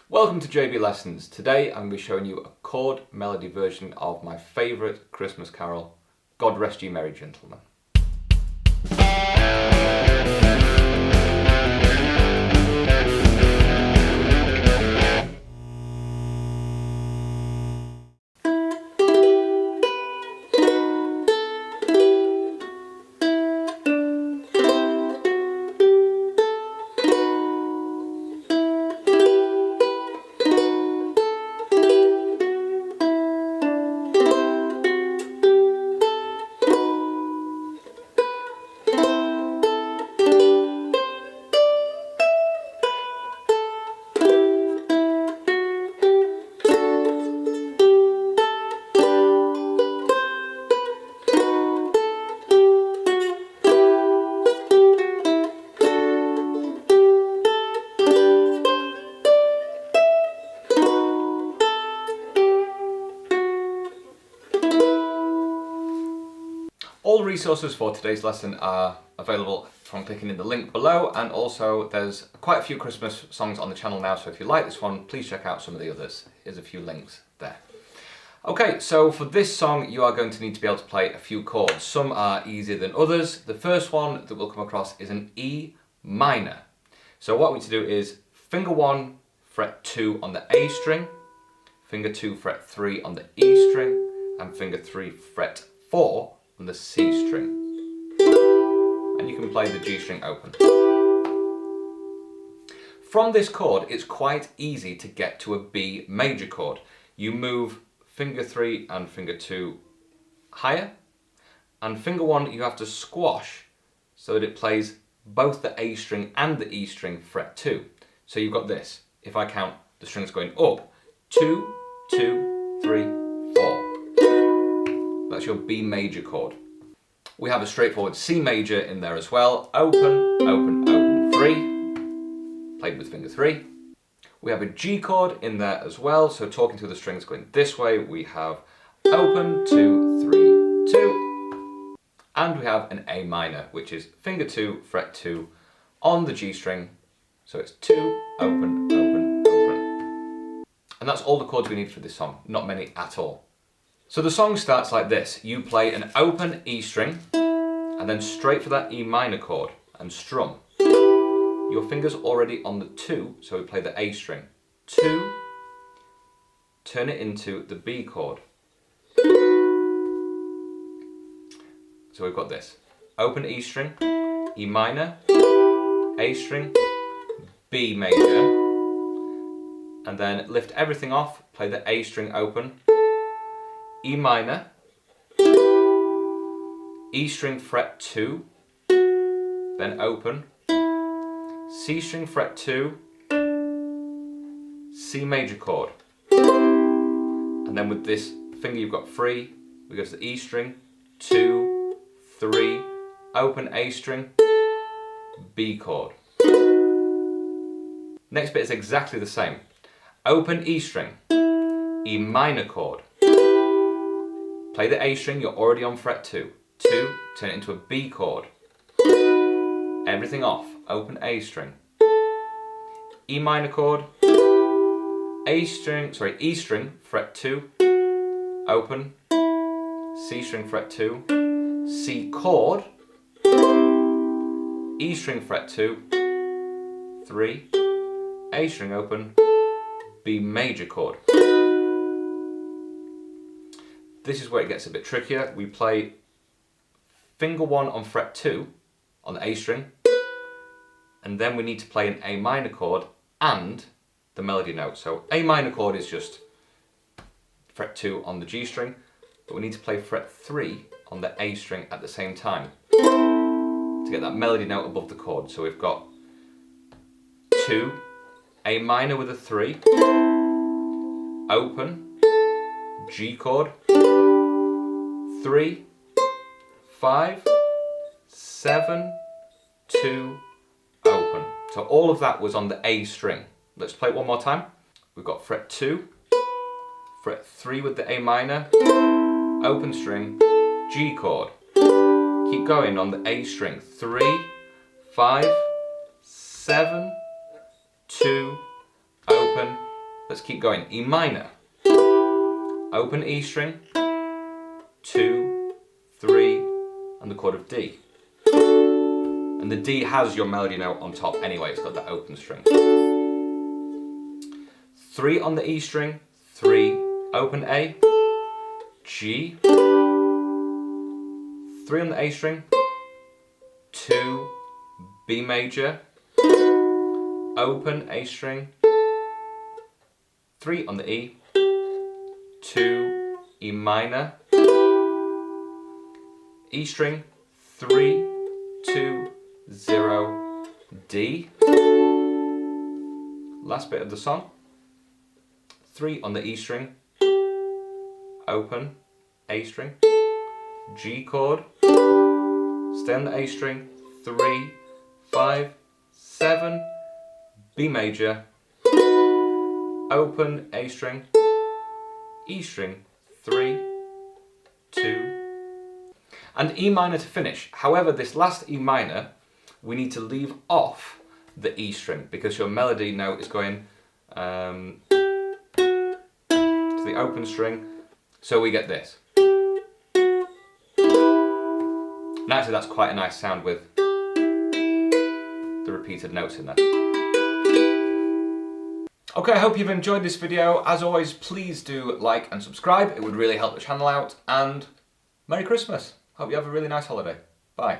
Welcome to JB Lessons. Today I'm going to be showing you a chord melody version of my favourite Christmas carol, God Rest Ye Merry Gentlemen. All resources for today's lesson are available from clicking in the link below, and also there's quite a few Christmas songs on the channel now, so if you like this one, please check out some of the others. Here's a few links there. Okay, so for this song you are going to need to be able to play a few chords. Some are easier than others. The first one that we'll come across is an E minor. So what we need to do is finger 1, fret 2 on the A string, finger 2, fret 3 on the E string, and finger 3, fret 4 on the C string, and you can play the G string open. From this chord it's quite easy to get to a B major chord. You move finger 3 and finger 2 higher, and finger 1 you have to squash so that it plays both the A string and the E string fret 2. So you've got this, if I count the strings going up, 2, 2, 3, 4. That's your B major chord. We have a straightforward C major in there as well. Open, open, open, 3, played with finger 3. We have a G chord in there as well, so talking through the strings going this way, we have open, 2, 3, 2. And we have an A minor, which is finger 2, fret 2 on the G string. So it's 2, open, open, open. And that's all the chords we need for this song, not many at all. So the song starts like this. You play an open E string and then straight for that E minor chord and strum. Your finger's already on the 2, so we play the A string. 2, turn it into the B chord. So we've got this. Open E string, E minor, A string, B major, and then lift everything off, play the A string open, E minor, E string fret 2, then open, C string fret 2, C major chord, and then with this finger you've got free, we go to the E string, 2, 3, open A string, B chord. Next bit is exactly the same. Open E string, E minor chord, play the A string, you're already on fret 2. 2, turn it into a B chord. Everything off, open A string. E minor chord, E string, fret 2, open, C string, fret 2, C chord, E string, fret 2, 3, A string open, B major chord. This is where it gets a bit trickier. We play finger 1 on fret 2 on the A string, and then we need to play an A minor chord and the melody note. So A minor chord is just fret 2 on the G string, but we need to play fret 3 on the A string at the same time to get that melody note above the chord. So we've got 2, A minor with a 3, open, G chord, 3, 5, 7, 2, open. So all of that was on the A string. Let's play it one more time. We've got fret 2, fret 3 with the A minor, open string, G chord. Keep going on the A string. 3, 5, 7, 2, open, Let's keep going. E minor. Open E string. 2, 3, and the chord of D. And the D has your melody note on top anyway, it's got that open string. 3 on the E string, 3, open A, G, 3 on the A string, 2, B major, open A string, 3 on the E, 2, E minor, E string, 3, 2, 0, D. Last bit of the song. 3 on the E string, open A string, G chord, stay on the A string, 3, 5, 7, B major, open A string, E string, 3, 2, and E minor to finish. However, this last E minor, we need to leave off the E string because your melody note is going to the open string, so we get this. And actually that's quite a nice sound with the repeated notes in there. Okay, I hope you've enjoyed this video. As always, please do like and subscribe. It would really help the channel out, and Merry Christmas. Hope you have a really nice holiday. Bye.